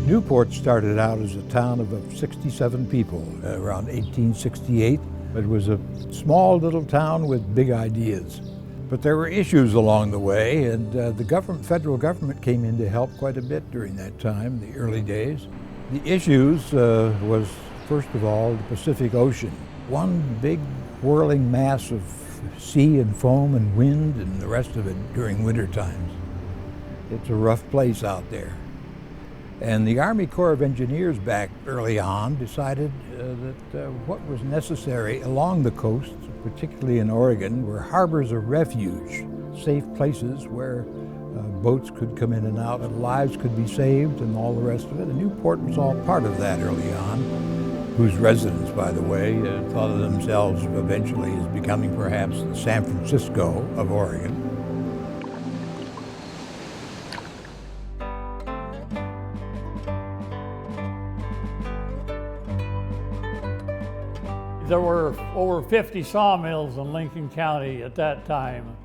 Newport started out as a town of 67 people around 1868. It was a small little town with big ideas. But there were issues along the way, and the federal government came in to help quite a bit during that time, the early days. The issues was, first of all, the Pacific Ocean. One big whirling mass of sea and foam and wind and the rest of it during winter times. It's a rough place out there. And the Army Corps of Engineers back early on decided that what was necessary along the coast, particularly in Oregon, were harbors of refuge, safe places where boats could come in and out and lives could be saved and all the rest of it. And Newport was all part of that early on, whose residents, by the way, thought of themselves eventually as becoming perhaps the San Francisco of Oregon. There were over 50 sawmills in Lincoln County at that time.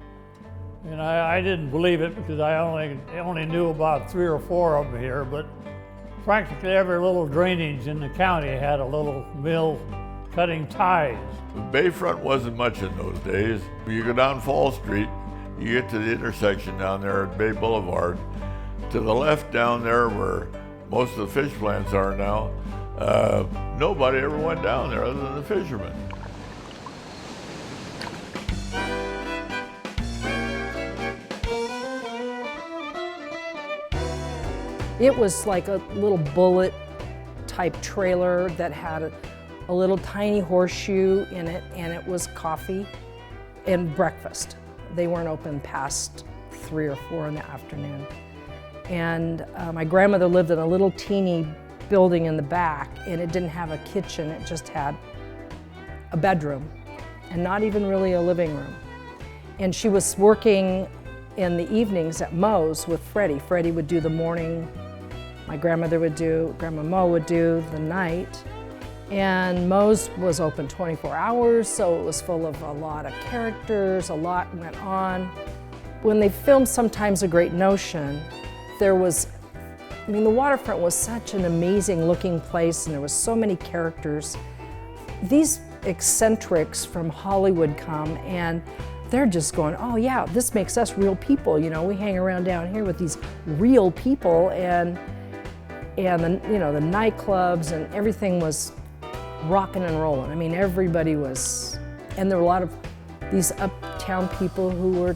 And I didn't believe it because I only knew about 3 or 4 of them here, but practically every little drainage in the county had a little mill cutting ties. The Bayfront wasn't much in those days. You go down Fall Street, you get to the intersection down there at Bay Boulevard. To the left down there where most of the fish plants are now, nobody ever went down there other than the fishermen. It was like a little bullet type trailer that had a little tiny horseshoe in it, and it was coffee and breakfast. They weren't open past 3 or 4 in the afternoon. And my grandmother lived in a little teeny building in the back, and it didn't have a kitchen, it just had a bedroom and not even really a living room. And she was working in the evenings at Moe's with Freddie. Freddie would do the morning, my grandmother would do, Grandma Moe would do the night. And Moe's was open 24 hours, so it was full of a lot of characters, a lot went on. When they filmed Sometimes a Great Notion, there was, I mean, the waterfront was such an amazing looking place, and there was so many characters. These eccentrics from Hollywood come, and they're just going, oh yeah, this makes us real people. You know, we hang around down here with these real people, and the, you know, the nightclubs and everything was rocking and rolling. I mean, everybody was, and there were a lot of these uptown people who were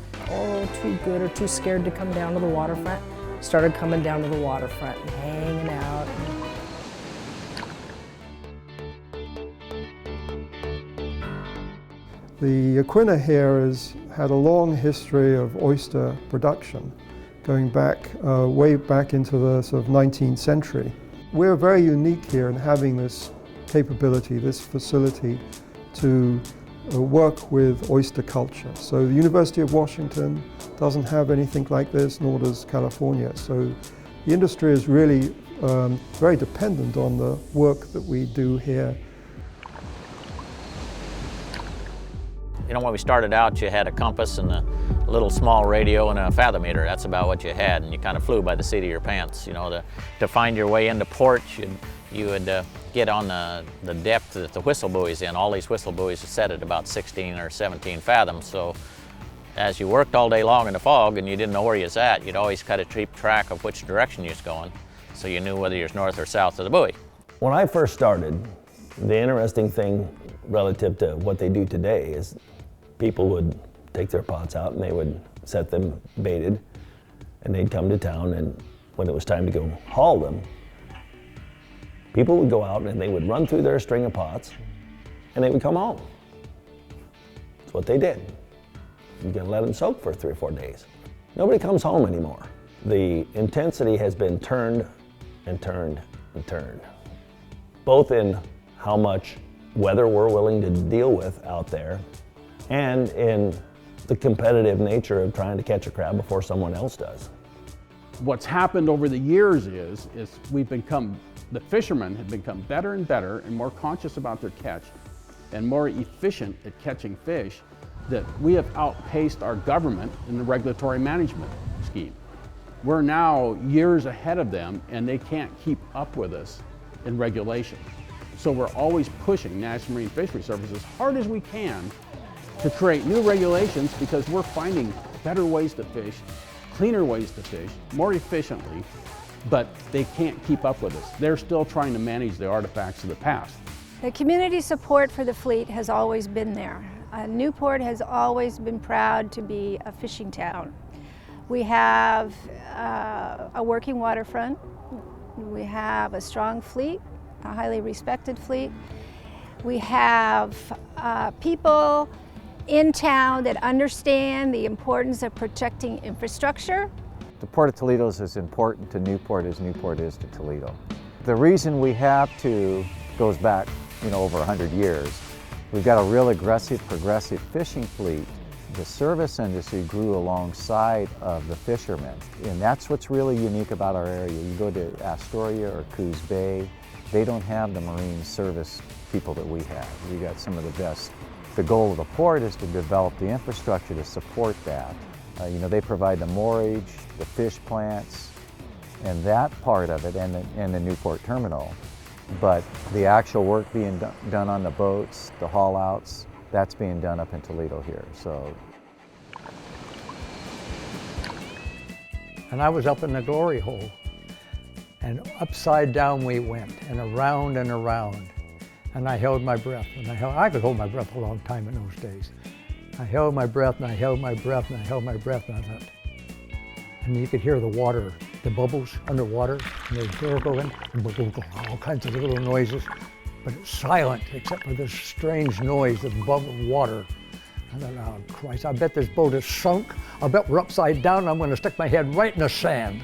too good or too scared to come down to the waterfront, started coming down to the waterfront and hanging out. The Yaquina here has had a long history of oyster production, going back, way back into the sort of 19th century. We're very unique here in having this capability, this facility to work with oyster culture. So the University of Washington doesn't have anything like this, nor does California. So the industry is really very dependent on the work that we do here. You know, when we started out, you had a compass and a little small radio and a fathometer. That's about what you had, and you kind of flew by the seat of your pants. You know, to find your way into port, you would get on the depth that the whistle buoy's in. All these whistle buoys are set at about 16 or 17 fathoms. So as you worked all day long in the fog and you didn't know where you was at, you'd always kind of keep track of which direction you was going, so you knew whether you was north or south of the buoy. When I first started, the interesting thing relative to what they do today is people would take their pots out and they would set them baited, and they'd come to town, and when it was time to go haul them, people would go out and they would run through their string of pots and they would come home. That's what they did. You're gonna let them soak for 3 or 4 days. Nobody comes home anymore. The intensity has been turned and turned and turned, both in how much weather we're willing to deal with out there and in the competitive nature of trying to catch a crab before someone else does. What's happened over the years is the fishermen have become better and better and more conscious about their catch and more efficient at catching fish, that we have outpaced our government in the regulatory management scheme. We're now years ahead of them and they can't keep up with us in regulation. So we're always pushing National Marine Fishery Service as hard as we can to create new regulations because we're finding better ways to fish, cleaner ways to fish, more efficiently, but they can't keep up with us. They're still trying to manage the artifacts of the past. The community support for the fleet has always been there. Newport has always been proud to be a fishing town. We have a working waterfront. We have a strong fleet, a highly respected fleet. We have people in town that understand the importance of protecting infrastructure. The Port of Toledo is as important to Newport as Newport is to Toledo. The reason we have to goes back, over 100 years. We've got a real aggressive, progressive fishing fleet. The service industry grew alongside of the fishermen, and that's what's really unique about our area. You go to Astoria or Coos Bay, they don't have the marine service people that we have. We got some of the best. The goal of the port is to develop the infrastructure to support that. They provide the moorage, the fish plants, and that part of it, and the Newport terminal. But the actual work being done on the boats, the haul outs, that's being done up in Toledo here. So. And I was up in the glory hole, and upside down we went, and around and around. And I held my breath, and I could hold my breath a long time in those days. I held my breath, and I held my breath, and I held my breath, and I thought, and you could hear the water, the bubbles underwater, and they'd hear going, all kinds of little noises, but it's silent except for this strange noise above the water. I thought, oh Christ, I bet this boat is sunk. I bet we're upside down and I'm gonna stick my head right in the sand.